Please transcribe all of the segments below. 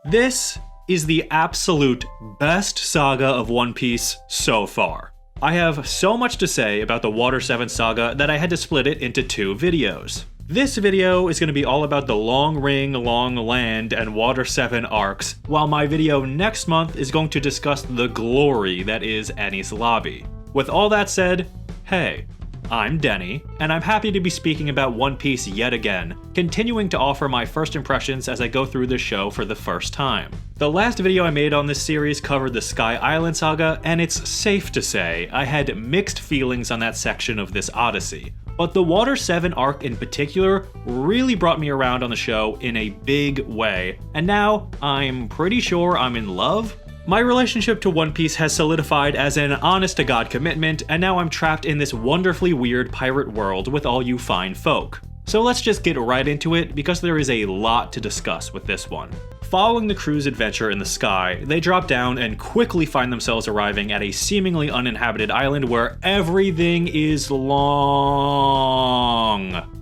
This is the absolute best saga of One Piece so far. I have so much to say about the Water 7 saga that I had to split it into two videos. This video is going to be all about the Long Ring, Long Land, and Water 7 arcs, while my video next month is going to discuss the glory that is Enies Lobby. With all that said, hey, I'm Denny, and I'm happy to be speaking about One Piece yet again, continuing to offer my first impressions as I go through this show for the first time. The last video I made on this series covered the Sky Island saga, and it's safe to say I had mixed feelings on that section of this odyssey. But the Water 7 arc in particular really brought me around on the show in a big way, and now I'm pretty sure I'm in love. My relationship to One Piece has solidified as an honest-to-God commitment, and now I'm trapped in this wonderfully weird pirate world with all you fine folk. So let's just get right into it, because there is a lot to discuss with this one. Following the crew's adventure in the sky, they drop down and quickly find themselves arriving at a seemingly uninhabited island where everything is long.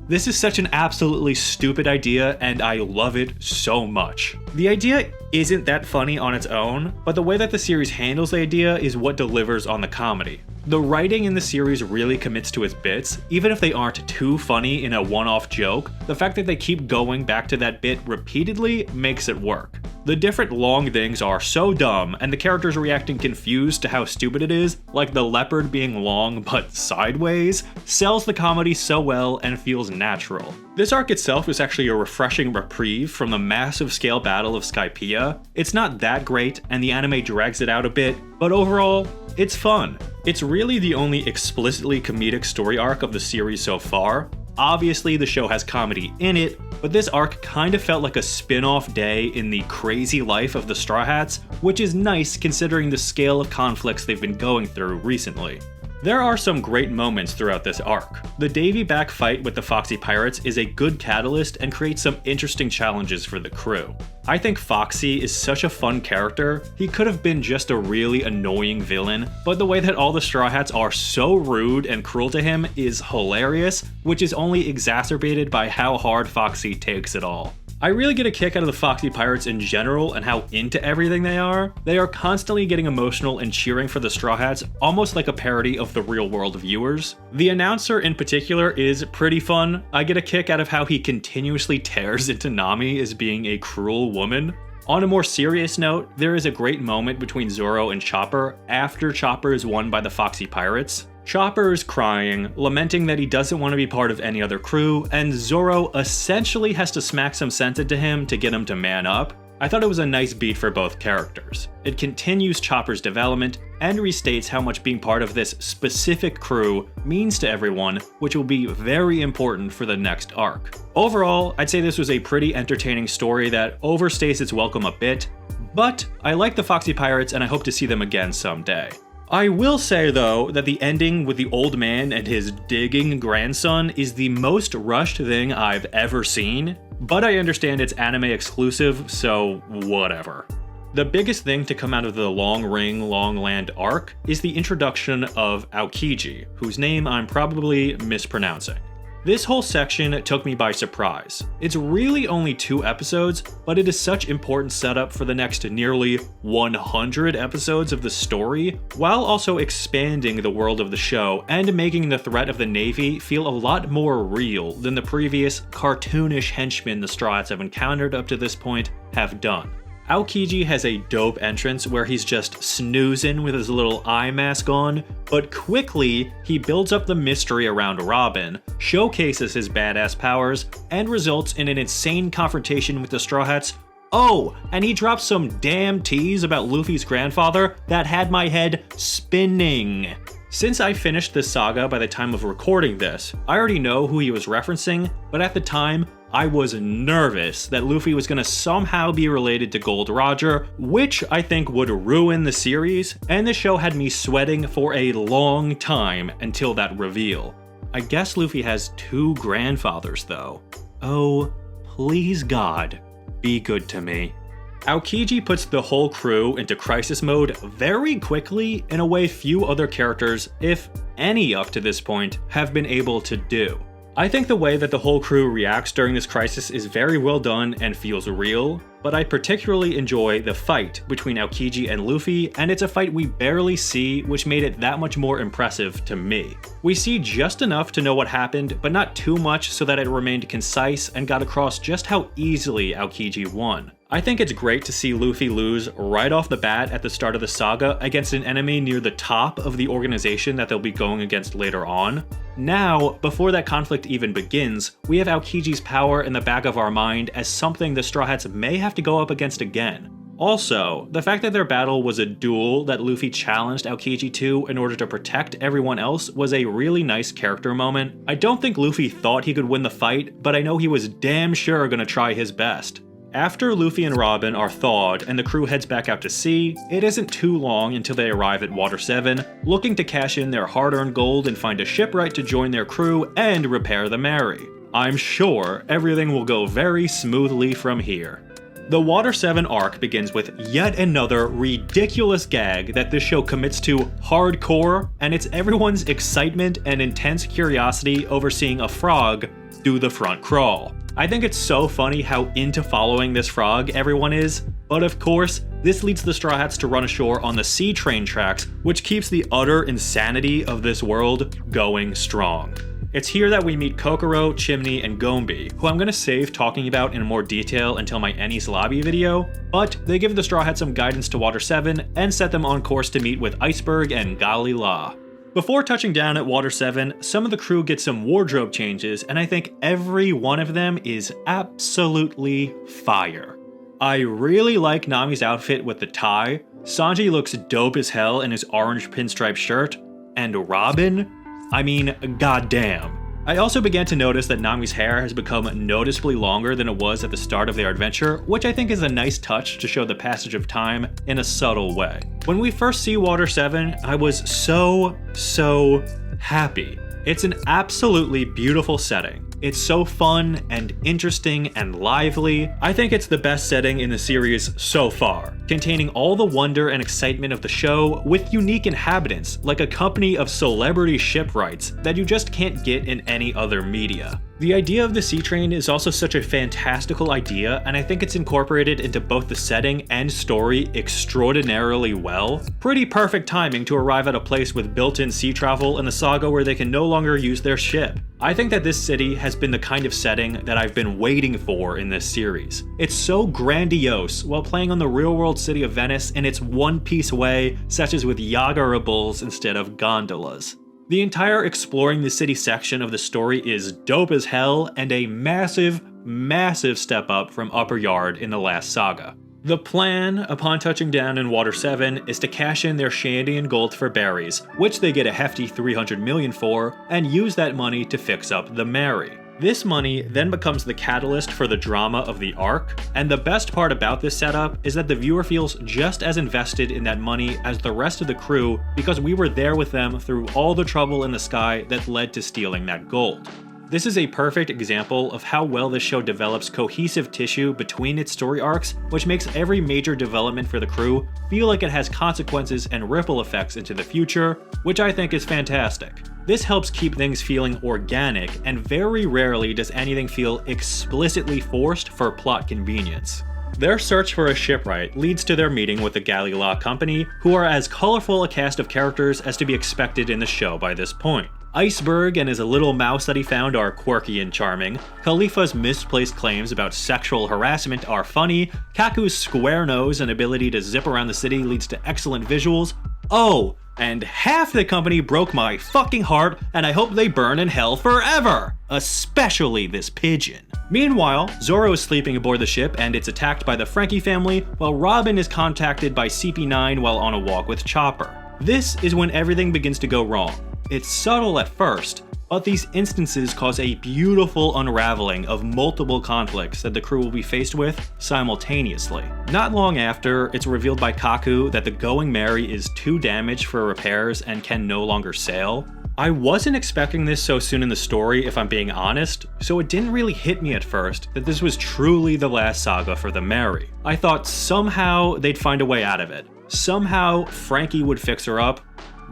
This is such an absolutely stupid idea, and I love it so much. The idea isn't that funny on its own, but the way that the series handles the idea is what delivers on the comedy. The writing in the series really commits to its bits, even if they aren't too funny in a one-off joke. The fact that they keep going back to that bit repeatedly makes it work. The different long things are so dumb, and the characters reacting confused to how stupid it is, like the leopard being long but sideways, sells the comedy so well and feels natural. This arc itself is actually a refreshing reprieve from the massive scale battle of Skypiea. It's not that great, and the anime drags it out a bit, but overall, it's fun. It's really the only explicitly comedic story arc of the series so far. Obviously, the show has comedy in it, but this arc kind of felt like a spin-off day in the crazy life of the Straw Hats, which is nice considering the scale of conflicts they've been going through recently. There are some great moments throughout this arc. The Davy Back fight with the Foxy Pirates is a good catalyst and creates some interesting challenges for the crew. I think Foxy is such a fun character. He could have been just a really annoying villain, but the way that all the Straw Hats are so rude and cruel to him is hilarious, which is only exacerbated by how hard Foxy takes it all. I really get a kick out of the Foxy Pirates in general and how into everything they are. They are constantly getting emotional and cheering for the Straw Hats, almost like a parody of the real world viewers. The announcer in particular is pretty fun. I get a kick out of how he continuously tears into Nami as being a cruel woman. On a more serious note, there is a great moment between Zoro and Chopper after Chopper is won by the Foxy Pirates. Chopper is crying, lamenting that he doesn't want to be part of any other crew, and Zoro essentially has to smack some sense into him to get him to man up. I thought it was a nice beat for both characters. It continues Chopper's development and restates how much being part of this specific crew means to everyone, which will be very important for the next arc. Overall, I'd say this was a pretty entertaining story that overstays its welcome a bit, but I like the Foxy Pirates and I hope to see them again someday. I will say though that the ending with the old man and his digging grandson is the most rushed thing I've ever seen, but I understand it's anime exclusive, so whatever. The biggest thing to come out of the Long Ring, Long Land arc is the introduction of Aokiji, whose name I'm probably mispronouncing. This whole section took me by surprise. It's really only 2 episodes, but it is such important setup for the next nearly 100 episodes of the story, while also expanding the world of the show and making the threat of the Navy feel a lot more real than the previous cartoonish henchmen the Straw Hats have encountered up to this point have done. Aokiji has a dope entrance where he's just snoozing with his little eye mask on, but quickly he builds up the mystery around Robin, showcases his badass powers, and results in an insane confrontation with the Straw Hats. Oh, and he drops some damn tease about Luffy's grandfather that had my head spinning. Since I finished this saga by the time of recording this, I already know who he was referencing, but at the time, I was nervous that Luffy was going to somehow be related to Gold Roger, which I think would ruin the series, and the show had me sweating for a long time until that reveal. I guess Luffy has 2 grandfathers though. Oh, please God, be good to me. Aokiji puts the whole crew into crisis mode very quickly in a way few other characters, if any up to this point, have been able to do. I think the way that the whole crew reacts during this crisis is very well done and feels real, but I particularly enjoy the fight between Aokiji and Luffy, and it's a fight we barely see, which made it that much more impressive to me. We see just enough to know what happened, but not too much so that it remained concise and got across just how easily Aokiji won. I think it's great to see Luffy lose right off the bat at the start of the saga against an enemy near the top of the organization that they'll be going against later on. Now, before that conflict even begins, we have Aokiji's power in the back of our mind as something the Straw Hats may have to go up against again. Also, the fact that their battle was a duel that Luffy challenged Aokiji to in order to protect everyone else was a really nice character moment. I don't think Luffy thought he could win the fight, but I know he was damn sure gonna try his best. After Luffy and Robin are thawed and the crew heads back out to sea, it isn't too long until they arrive at Water 7, looking to cash in their hard-earned gold and find a shipwright to join their crew and repair the Mary. I'm sure everything will go very smoothly from here. The Water 7 arc begins with yet another ridiculous gag that this show commits to hardcore, and it's everyone's excitement and intense curiosity over seeing a frog do the front crawl. I think it's so funny how into following this frog everyone is, but of course, this leads the Straw Hats to run ashore on the sea train tracks, which keeps the utter insanity of this world going strong. It's here that we meet Kokoro, Chimney, and Gombi, who I'm gonna save talking about in more detail until my Enies Lobby video, but they give the Straw Hats some guidance to Water 7 and set them on course to meet with Iceberg and Gali La. Before touching down at Water 7, some of the crew get some wardrobe changes, and I think every one of them is absolutely fire. I really like Nami's outfit with the tie, Sanji looks dope as hell in his orange pinstripe shirt, and Robin? I mean, goddamn. I also began to notice that Nami's hair has become noticeably longer than it was at the start of their adventure, which I think is a nice touch to show the passage of time in a subtle way. When we first see Water 7, I was so happy. It's an absolutely beautiful setting. It's so fun and interesting and lively. I think it's the best setting in the series so far, containing all the wonder and excitement of the show with unique inhabitants, like a company of celebrity shipwrights that you just can't get in any other media. The idea of the sea train is also such a fantastical idea, and I think it's incorporated into both the setting and story extraordinarily well. Pretty perfect timing to arrive at a place with built-in sea travel in the saga where they can no longer use their ship. I think that this city has been the kind of setting that I've been waiting for in this series. It's so grandiose while playing on the real-world city of Venice in its one-piece way, such as with Yagarables instead of gondolas. The entire exploring the city section of the story is dope as hell and a massive step up from Upper Yard in the last saga. The plan, upon touching down in Water 7, is to cash in their Shandian gold for berries, which they get a hefty 300 million for, and use that money to fix up the Mary. This money then becomes the catalyst for the drama of the arc, and the best part about this setup is that the viewer feels just as invested in that money as the rest of the crew because we were there with them through all the trouble in the sky that led to stealing that gold. This is a perfect example of how well this show develops cohesive tissue between its story arcs, which makes every major development for the crew feel like it has consequences and ripple effects into the future, which I think is fantastic. This helps keep things feeling organic, and very rarely does anything feel explicitly forced for plot convenience. Their search for a shipwright leads to their meeting with the Gali La Company, who are as colorful a cast of characters as to be expected in the show by this point. Iceberg and his little mouse that he found are quirky and charming, Khalifa's misplaced claims about sexual harassment are funny, Kaku's square nose and ability to zip around the city leads to excellent visuals. Oh, and half the company broke my fucking heart, and I hope they burn in hell forever! Especially this pigeon. Meanwhile, Zoro is sleeping aboard the ship and it's attacked by the Frankie family, while Robin is contacted by CP9 while on a walk with Chopper. This is when everything begins to go wrong. It's subtle at first, but these instances cause a beautiful unraveling of multiple conflicts that the crew will be faced with simultaneously. Not long after, it's revealed by Kaku that the Going Merry is too damaged for repairs and can no longer sail. I wasn't expecting this so soon in the story, if I'm being honest, so it didn't really hit me at first that this was truly the last saga for the Mary. I thought somehow they'd find a way out of it. Somehow Frankie would fix her up,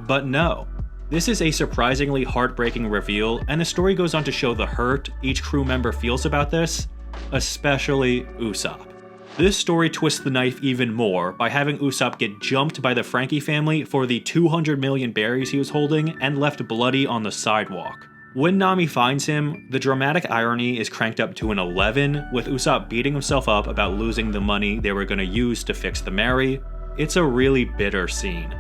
but no. This is a surprisingly heartbreaking reveal, and the story goes on to show the hurt each crew member feels about this, especially Usopp. This story twists the knife even more by having Usopp get jumped by the Frankie family for the 200 million berries he was holding and left bloody on the sidewalk. When Nami finds him, the dramatic irony is cranked up to an 11, with Usopp beating himself up about losing the money they were going to use to fix the Mary. It's a really bitter scene.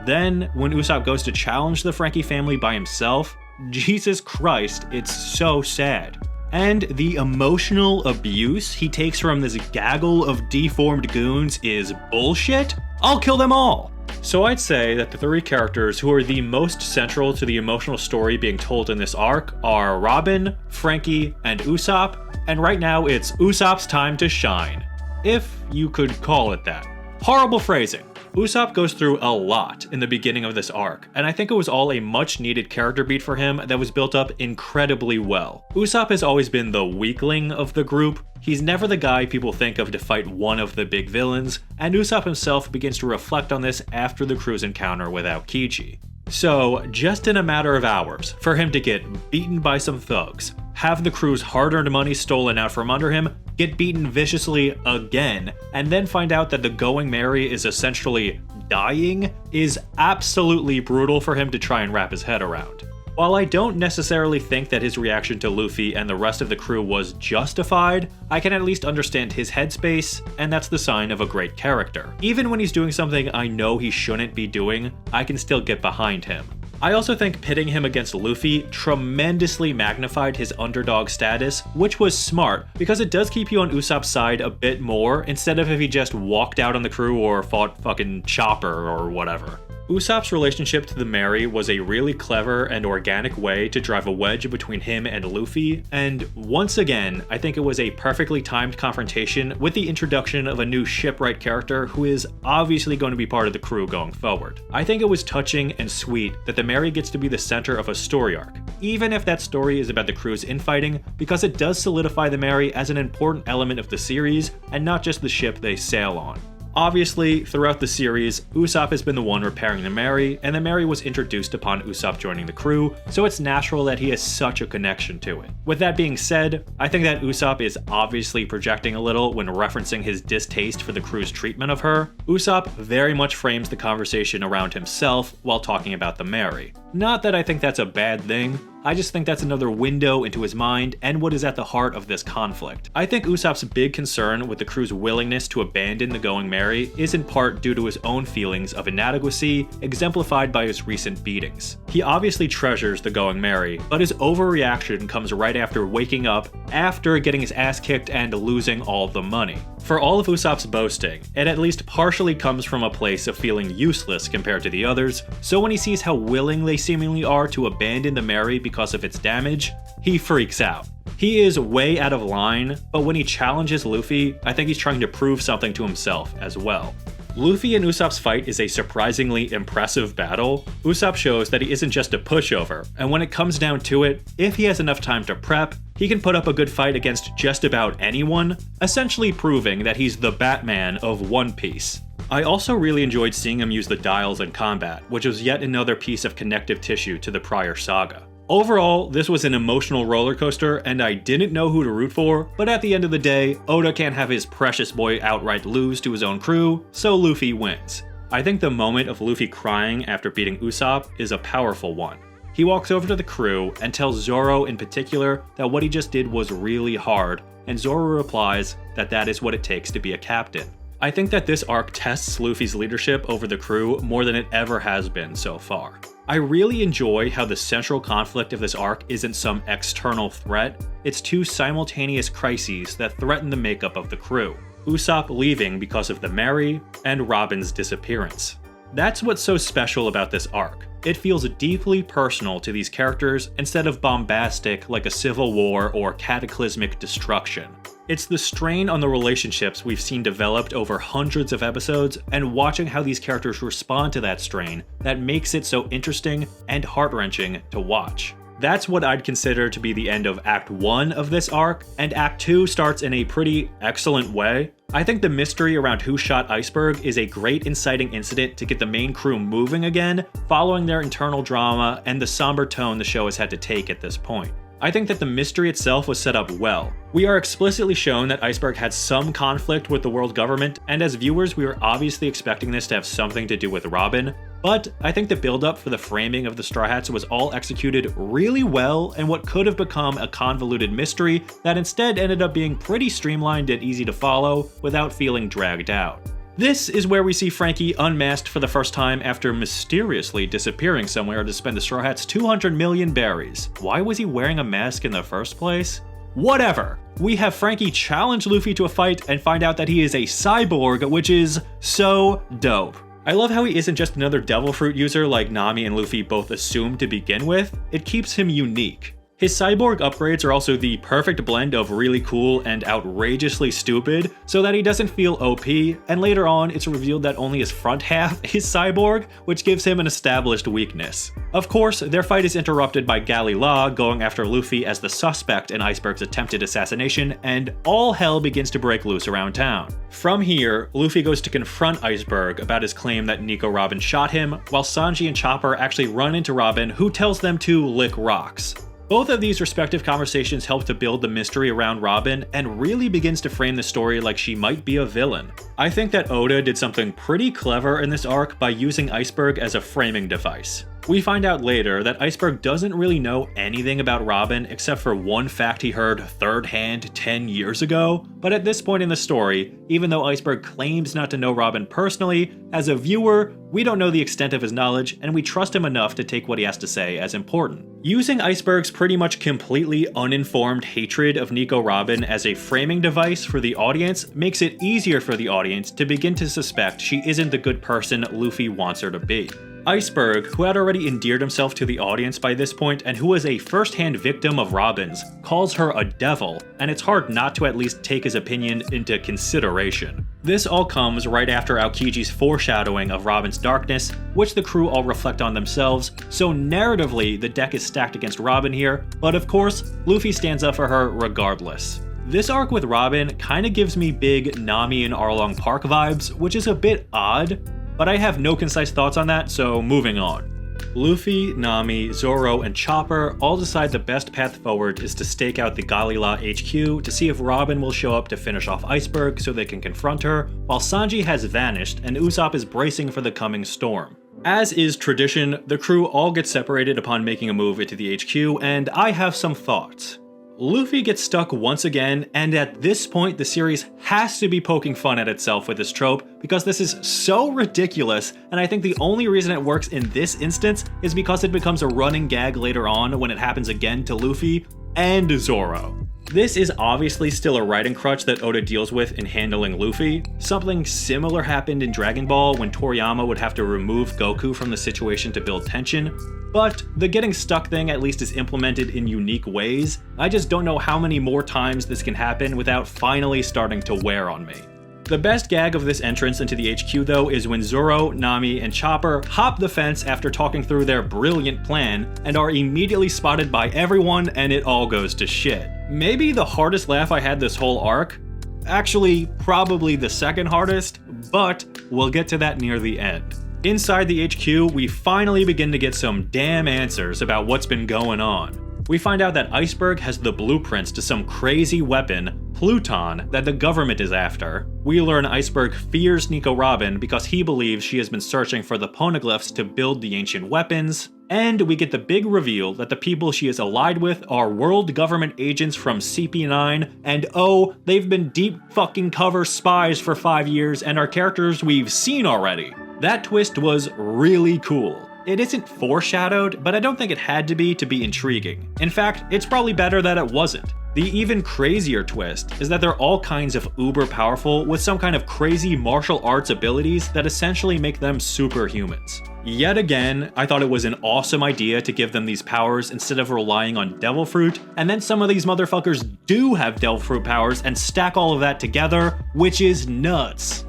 Then, when Usopp goes to challenge the Frankie family by himself, Jesus Christ, it's so sad. And the emotional abuse he takes from this gaggle of deformed goons is bullshit? I'll kill them all! So I'd say that the three characters who are the most central to the emotional story being told in this arc are Robin, Frankie, and Usopp, and right now it's Usopp's time to shine. If you could call it that. Horrible phrasing. Usopp goes through a lot in the beginning of this arc, and I think it was all a much needed character beat for him that was built up incredibly well. Usopp has always been the weakling of the group. He's never the guy people think of to fight one of the big villains, and Usopp himself begins to reflect on this after the crew's encounter with Aokiji. So, just in a matter of hours, for him to get beaten by some thugs, have the crew's hard-earned money stolen out from under him, get beaten viciously again, and then find out that the Going Merry is essentially dying is absolutely brutal for him to try and wrap his head around. While I don't necessarily think that his reaction to Luffy and the rest of the crew was justified, I can at least understand his headspace, and that's the sign of a great character. Even when he's doing something I know he shouldn't be doing, I can still get behind him. I also think pitting him against Luffy tremendously magnified his underdog status, which was smart, because it does keep you on Usopp's side a bit more, instead of if he just walked out on the crew or fought fucking Chopper or whatever. Usopp's relationship to the Mary was a really clever and organic way to drive a wedge between him and Luffy, and once again, I think it was a perfectly timed confrontation with the introduction of a new shipwright character who is obviously going to be part of the crew going forward. I think it was touching and sweet that the Mary gets to be the center of a story arc, even if that story is about the crew's infighting, because it does solidify the Mary as an important element of the series and not just the ship they sail on. Obviously, throughout the series, Usopp has been the one repairing the Mary, and the Mary was introduced upon Usopp joining the crew, so it's natural that he has such a connection to it. With that being said, I think that Usopp is obviously projecting a little when referencing his distaste for the crew's treatment of her. Usopp very much frames the conversation around himself while talking about the Mary. Not that I think that's a bad thing, I just think that's another window into his mind and what is at the heart of this conflict. I think Usopp's big concern with the crew's willingness to abandon the Going Merry is in part due to his own feelings of inadequacy, exemplified by his recent beatings. He obviously treasures the Going Merry, but his overreaction comes right after waking up, after getting his ass kicked and losing all the money. For all of Usopp's boasting, it at least partially comes from a place of feeling useless compared to the others, so when he sees how willing they seemingly are to abandon the Mary because of its damage, he freaks out. He is way out of line, but when he challenges Luffy, I think he's trying to prove something to himself as well. Luffy and Usopp's fight is a surprisingly impressive battle. Usopp shows that he isn't just a pushover, and when it comes down to it, if he has enough time to prep, he can put up a good fight against just about anyone, essentially proving that he's the Batman of One Piece. I also really enjoyed seeing him use the dials in combat, which was yet another piece of connective tissue to the prior saga. Overall, this was an emotional roller coaster, and I didn't know who to root for, but at the end of the day, Oda can't have his precious boy outright lose to his own crew, so Luffy wins. I think the moment of Luffy crying after beating Usopp is a powerful one. He walks over to the crew and tells Zoro in particular that what he just did was really hard, and Zoro replies that that is what it takes to be a captain. I think that this arc tests Luffy's leadership over the crew more than it ever has been so far. I really enjoy how the central conflict of this arc isn't some external threat, it's two simultaneous crises that threaten the makeup of the crew. Usopp leaving because of the Mary, and Robin's disappearance. That's what's so special about this arc. It feels deeply personal to these characters instead of bombastic like a civil war or cataclysmic destruction. It's the strain on the relationships we've seen developed over hundreds of episodes and watching how these characters respond to that strain that makes it so interesting and heart-wrenching to watch. That's what I'd consider to be the end of Act 1 of this arc, and Act 2 starts in a pretty excellent way. I think the mystery around who shot Iceberg is a great inciting incident to get the main crew moving again, following their internal drama and the somber tone the show has had to take at this point. I think that the mystery itself was set up well. We are explicitly shown that Iceberg had some conflict with the world government, and as viewers we were obviously expecting this to have something to do with Robin, but I think the build-up for the framing of the Straw Hats was all executed really well in what could have become a convoluted mystery that instead ended up being pretty streamlined and easy to follow without feeling dragged out. This is where we see Frankie unmasked for the first time after mysteriously disappearing somewhere to spend the Straw Hats 200 million berries. Why was he wearing a mask in the first place? Whatever. We have Frankie challenge Luffy to a fight and find out that he is a cyborg, which is so dope. I love how he isn't just another Devil Fruit user like Nami and Luffy both assumed to begin with. It keeps him unique. His cyborg upgrades are also the perfect blend of really cool and outrageously stupid, so that he doesn't feel OP, and later on it's revealed that only his front half is cyborg, which gives him an established weakness. Of course, their fight is interrupted by Galila going after Luffy as the suspect in Iceberg's attempted assassination, and all hell begins to break loose around town. From here, Luffy goes to confront Iceberg about his claim that Nico Robin shot him, while Sanji and Chopper actually run into Robin, who tells them to lick rocks. Both of these respective conversations help to build the mystery around Robin and really begins to frame the story like she might be a villain. I think that Oda did something pretty clever in this arc by using Iceberg as a framing device. We find out later that Iceberg doesn't really know anything about Robin except for one fact he heard third hand 10 years ago, but at this point in the story, even though Iceberg claims not to know Robin personally, as a viewer, we don't know the extent of his knowledge and we trust him enough to take what he has to say as important. Using Iceberg's pretty much completely uninformed hatred of Nico Robin as a framing device for the audience makes it easier for the audience to begin to suspect she isn't the good person Luffy wants her to be. Iceberg, who had already endeared himself to the audience by this point and who was a first-hand victim of Robin's, calls her a devil, and it's hard not to at least take his opinion into consideration. This all comes right after Aokiji's foreshadowing of Robin's darkness, which the crew all reflect on themselves, so narratively the deck is stacked against Robin here, but of course, Luffy stands up for her regardless. This arc with Robin kinda gives me big Nami and Arlong Park vibes, which is a bit odd, but I have no concise thoughts on that, so moving on. Luffy, Nami, Zoro, and Chopper all decide the best path forward is to stake out the Galila HQ to see if Robin will show up to finish off Iceberg so they can confront her, while Sanji has vanished and Usopp is bracing for the coming storm. As is tradition, the crew all get separated upon making a move into the HQ, and I have some thoughts. Luffy gets stuck once again, and at this point the series has to be poking fun at itself with this trope because this is so ridiculous, and I think the only reason it works in this instance is because it becomes a running gag later on when it happens again to Luffy and Zoro. This is obviously still a writing crutch that Oda deals with in handling Luffy. Something similar happened in Dragon Ball when Toriyama would have to remove Goku from the situation to build tension, but the getting stuck thing at least is implemented in unique ways. I just don't know how many more times this can happen without finally starting to wear on me. The best gag of this entrance into the HQ though is when Zoro, Nami, and Chopper hop the fence after talking through their brilliant plan and are immediately spotted by everyone and it all goes to shit. Maybe the hardest laugh I had this whole arc? Actually, probably the second hardest, but we'll get to that near the end. Inside the HQ, we finally begin to get some damn answers about what's been going on. We find out that Iceberg has the blueprints to some crazy weapon, Pluton, that the government is after. We learn Iceberg fears Nico Robin because he believes she has been searching for the poneglyphs to build the ancient weapons. And we get the big reveal that the people she is allied with are world government agents from CP9, and oh, they've been deep fucking cover spies for 5 years and are characters we've seen already. That twist was really cool. It isn't foreshadowed, but I don't think it had to be intriguing. In fact, it's probably better that it wasn't. The even crazier twist is that they're all kinds of uber powerful with some kind of crazy martial arts abilities that essentially make them superhumans. Yet again, I thought it was an awesome idea to give them these powers instead of relying on Devil Fruit, and then some of these motherfuckers do have Devil Fruit powers and stack all of that together, which is nuts.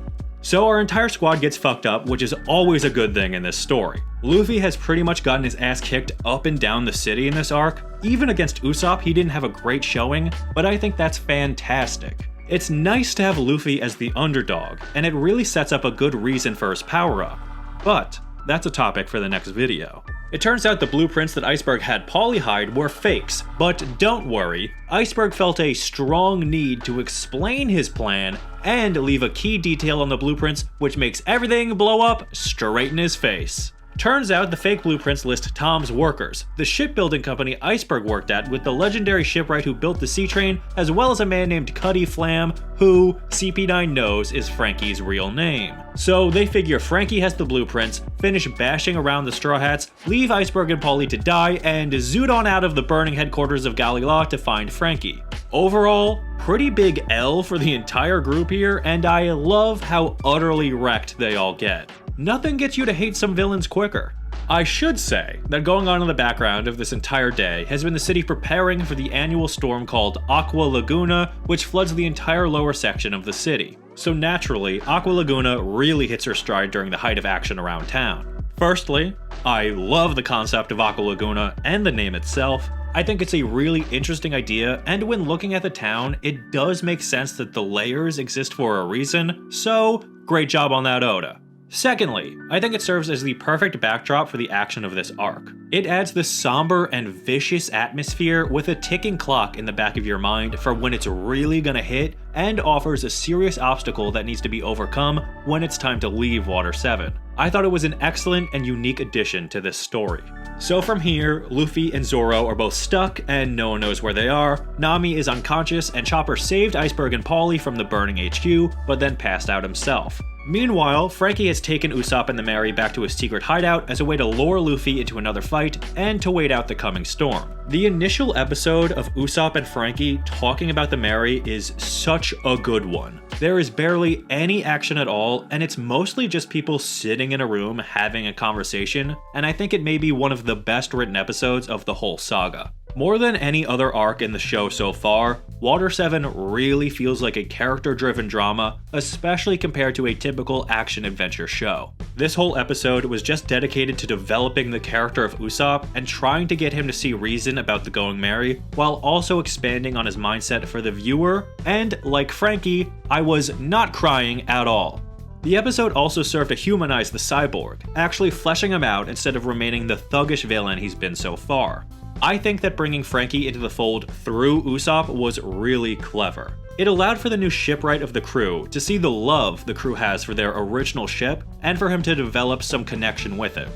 So our entire squad gets fucked up, which is always a good thing in this story. Luffy has pretty much gotten his ass kicked up and down the city in this arc. Even against Usopp, he didn't have a great showing, but I think that's fantastic. It's nice to have Luffy as the underdog, and it really sets up a good reason for his power-up. But that's a topic for the next video. It turns out the blueprints that Iceberg had Polly hide were fakes, but don't worry, Iceberg felt a strong need to explain his plan and leave a key detail on the blueprints which makes everything blow up straight in his face. Turns out the fake blueprints list Tom's workers, the shipbuilding company Iceberg worked at with the legendary shipwright who built the Sea Train, as well as a man named Cutty Flam, who CP9 knows is Franky's real name. So they figure Franky has the blueprints, finish bashing around the Straw Hats, leave Iceberg and Polly to die, and zoot on out of the burning headquarters of Galila to find Franky. Overall, pretty big L for the entire group here, and I love how utterly wrecked they all get. Nothing gets you to hate some villains quicker. I should say that going on in the background of this entire day has been the city preparing for the annual storm called Aqua Laguna, which floods the entire lower section of the city. So naturally, Aqua Laguna really hits her stride during the height of action around town. Firstly, I love the concept of Aqua Laguna and the name itself. I think it's a really interesting idea, and when looking at the town, it does make sense that the layers exist for a reason, so great job on that, Oda. Secondly, I think it serves as the perfect backdrop for the action of this arc. It adds this somber and vicious atmosphere with a ticking clock in the back of your mind for when it's really gonna hit, and offers a serious obstacle that needs to be overcome when it's time to leave Water 7. I thought it was an excellent and unique addition to this story. So from here, Luffy and Zoro are both stuck and no one knows where they are, Nami is unconscious, and Chopper saved Iceberg and Polly from the burning HQ, but then passed out himself. Meanwhile, Franky has taken Usopp and the Mary back to his secret hideout as a way to lure Luffy into another fight and to wait out the coming storm. The initial episode of Usopp and Franky talking about the Mary is such a good one. There is barely any action at all, and it's mostly just people sitting in a room having a conversation, and I think it may be one of the best written episodes of the whole saga. More than any other arc in the show so far, Water 7 really feels like a character-driven drama, especially compared to a typical action-adventure show. This whole episode was just dedicated to developing the character of Usopp and trying to get him to see reason about the Going Merry, while also expanding on his mindset for the viewer, and like Franky, I was not crying at all. The episode also served to humanize the cyborg, actually fleshing him out instead of remaining the thuggish villain he's been so far. I think that bringing Franky into the fold through Usopp was really clever. It allowed for the new shipwright of the crew to see the love the crew has for their original ship, and for him to develop some connection with it.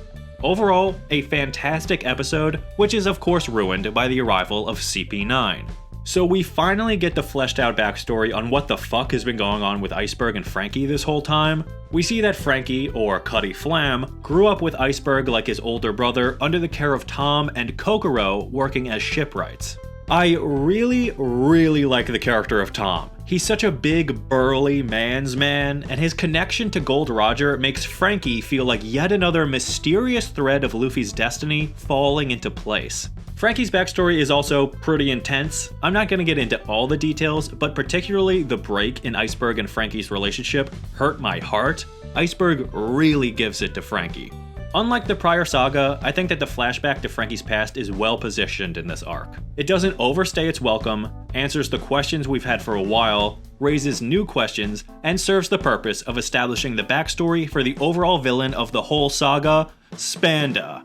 Overall, a fantastic episode, which is of course ruined by the arrival of CP9. So we finally get the fleshed out backstory on what the fuck has been going on with Iceberg and Franky this whole time. We see that Franky, or Cutty Flam, grew up with Iceberg like his older brother under the care of Tom and Kokoro working as shipwrights. I really like the character of Tom. He's such a big, burly man's man, and his connection to Gold Roger makes Franky feel like yet another mysterious thread of Luffy's destiny falling into place. Franky's backstory is also pretty intense. I'm not going to get into all the details, but particularly the break in Iceberg and Franky's relationship hurt my heart. Iceberg really gives it to Franky. Unlike the prior saga, I think that the flashback to Franky's past is well positioned in this arc. It doesn't overstay its welcome, answers the questions we've had for a while, raises new questions, and serves the purpose of establishing the backstory for the overall villain of the whole saga, Spanda,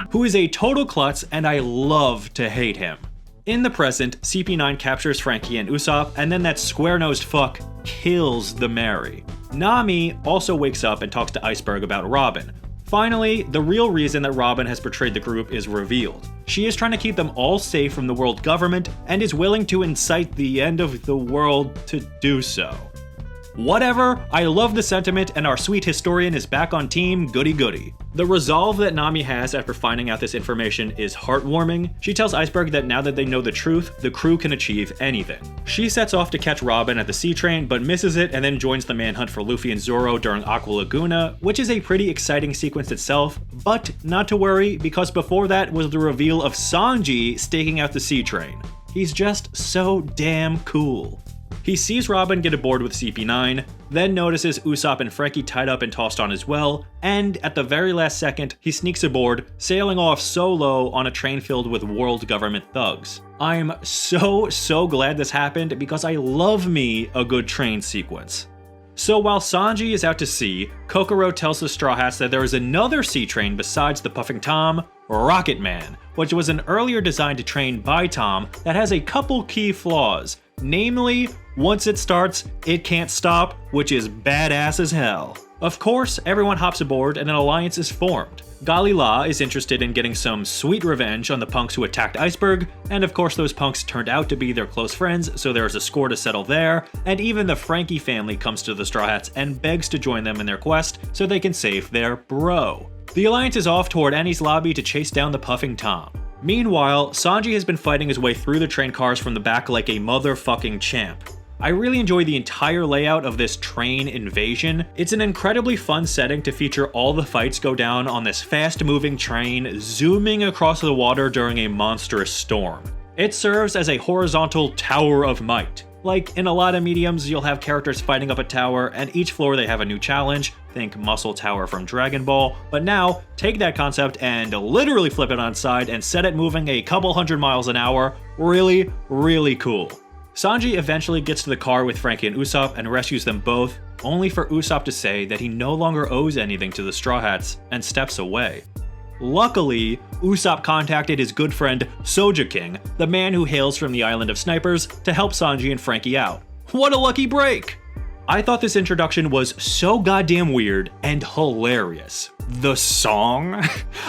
who is a total klutz and I love to hate him. In the present, CP9 captures Franky and Usopp, and then that square-nosed fuck kills the Mary. Nami also wakes up and talks to Iceberg about Robin. Finally, the real reason that Robin has betrayed the group is revealed. She is trying to keep them all safe from the world government and is willing to incite the end of the world to do so. Whatever, I love the sentiment, and our sweet historian is back on team goody goody. The resolve that Nami has after finding out this information is heartwarming. She tells Iceberg that now that they know the truth, the crew can achieve anything. She sets off to catch Robin at the Sea Train, but misses it and then joins the manhunt for Luffy and Zoro during Aqua Laguna, which is a pretty exciting sequence itself, but not to worry, because before that was the reveal of Sanji staking out the Sea Train. He's just so damn cool. He sees Robin get aboard with CP9, then notices Usopp and Franky tied up and tossed on as well, and at the very last second, he sneaks aboard, sailing off solo on a train filled with world government thugs. I'm so glad this happened because I love me a good train sequence. So while Sanji is out to sea, Kokoro tells the Straw Hats that there is another sea train besides the Puffing Tom, Rocket Man, which was an earlier designed train by Tom that has a couple key flaws. Namely, once it starts, it can't stop, which is badass as hell. Of course, everyone hops aboard and an alliance is formed. Galila is interested in getting some sweet revenge on the punks who attacked Iceberg, and of course those punks turned out to be their close friends, so there's a score to settle there, and even the Franky family comes to the Straw Hats and begs to join them in their quest so they can save their bro. The alliance is off toward Enies Lobby to chase down the Puffing Tom. Meanwhile, Sanji has been fighting his way through the train cars from the back like a motherfucking champ. I really enjoy the entire layout of this train invasion. It's an incredibly fun setting to feature all the fights go down on this fast-moving train zooming across the water during a monstrous storm. It serves as a horizontal tower of might. Like in a lot of mediums, you'll have characters fighting up a tower, and each floor they have a new challenge, think Muscle Tower from Dragon Ball, but now, take that concept and literally flip it on its side and set it moving a couple hundred miles an hour. Really cool. Sanji eventually gets to the car with Franky and Usopp and rescues them both, only for Usopp to say that he no longer owes anything to the Straw Hats and steps away. Luckily, Usopp contacted his good friend Soja King, the man who hails from the Island of Snipers, to help Sanji and Franky out. What a lucky break! I thought this introduction was so goddamn weird and hilarious. The song?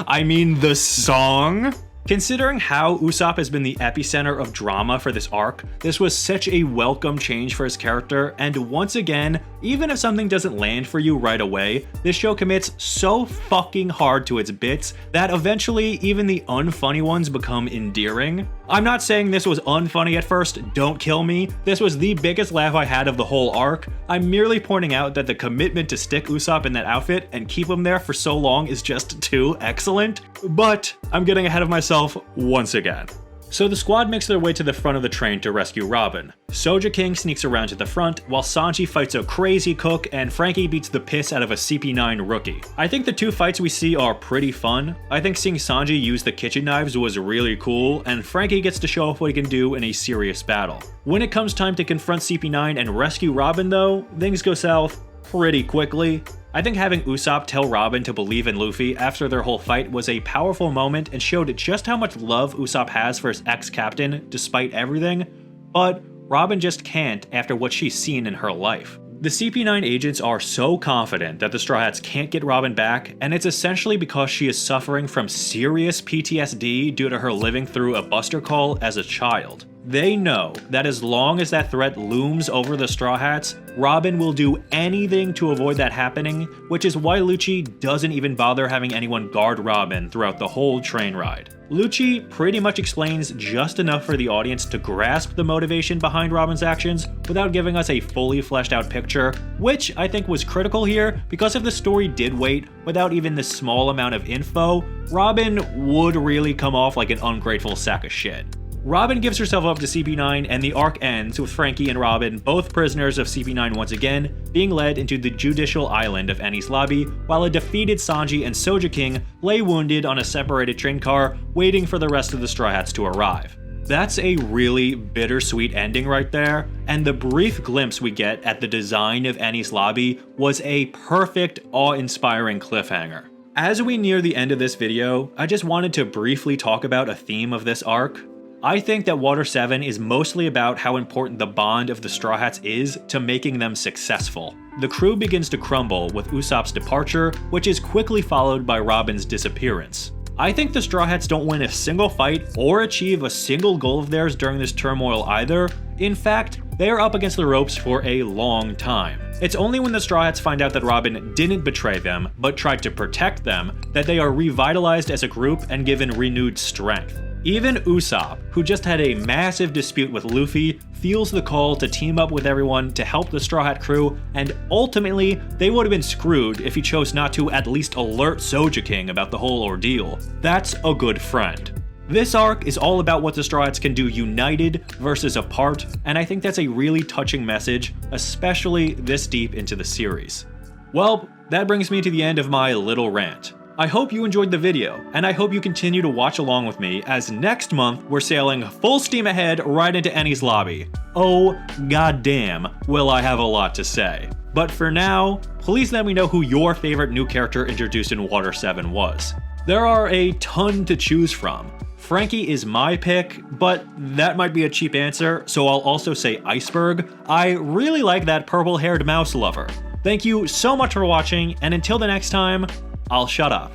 I mean the song? Considering how Usopp has been the epicenter of drama for this arc, this was such a welcome change for his character, and once again, even if something doesn't land for you right away, this show commits so fucking hard to its bits that eventually even the unfunny ones become endearing. I'm not saying this was unfunny at first, don't kill me. This was the biggest laugh I had of the whole arc. I'm merely pointing out that the commitment to stick Usopp in that outfit and keep him there for so long is just too excellent. But I'm getting ahead of myself once again. So the squad makes their way to the front of the train to rescue Robin. Soja King sneaks around to the front, while Sanji fights a crazy cook and Franky beats the piss out of a CP9 rookie. I think the two fights we see are pretty fun. I think seeing Sanji use the kitchen knives was really cool, and Franky gets to show off what he can do in a serious battle. When it comes time to confront CP9 and rescue Robin though, things go south pretty quickly. I think having Usopp tell Robin to believe in Luffy after their whole fight was a powerful moment and showed just how much love Usopp has for his ex-captain despite everything, but Robin just can't after what she's seen in her life. The CP9 agents are so confident that the Straw Hats can't get Robin back, and it's essentially because she is suffering from serious PTSD due to her living through a Buster Call as a child. They know that as long as that threat looms over the Straw Hats, Robin will do anything to avoid that happening, which is why Lucci doesn't even bother having anyone guard Robin throughout the whole train ride. Lucci pretty much explains just enough for the audience to grasp the motivation behind Robin's actions without giving us a fully fleshed out picture, which I think was critical here because if the story did wait without even this small amount of info, Robin would really come off like an ungrateful sack of shit. Robin gives herself up to CP9 and the arc ends with Franky and Robin, both prisoners of CP9 once again, being led into the judicial island of Enies Lobby, while a defeated Sanji and Soja King lay wounded on a separated train car, waiting for the rest of the Straw Hats to arrive. That's a really bittersweet ending right there, and the brief glimpse we get at the design of Enies Lobby was a perfect, awe-inspiring cliffhanger. As we near the end of this video, I just wanted to briefly talk about a theme of this arc. I think that Water 7 is mostly about how important the bond of the Straw Hats is to making them successful. The crew begins to crumble with Usopp's departure, which is quickly followed by Robin's disappearance. I think the Straw Hats don't win a single fight or achieve a single goal of theirs during this turmoil either. In fact, they are up against the ropes for a long time. It's only when the Straw Hats find out that Robin didn't betray them, but tried to protect them, that they are revitalized as a group and given renewed strength. Even Usopp, who just had a massive dispute with Luffy, feels the call to team up with everyone to help the Straw Hat crew, and ultimately, they would have been screwed if he chose not to at least alert Soja King about the whole ordeal. That's a good friend. This arc is all about what the Straw Hats can do united versus apart, and I think that's a really touching message, especially this deep into the series. Well, that brings me to the end of my little rant. I hope you enjoyed the video, and I hope you continue to watch along with me as next month we're sailing full steam ahead right into Enies Lobby. Oh goddamn, will I have a lot to say. But for now, please let me know who your favorite new character introduced in Water 7 was. There are a ton to choose from. Frankie is my pick, but that might be a cheap answer, so I'll also say Iceberg. I really like that purple-haired mouse lover. Thank you so much for watching, and until the next time, I'll shut up.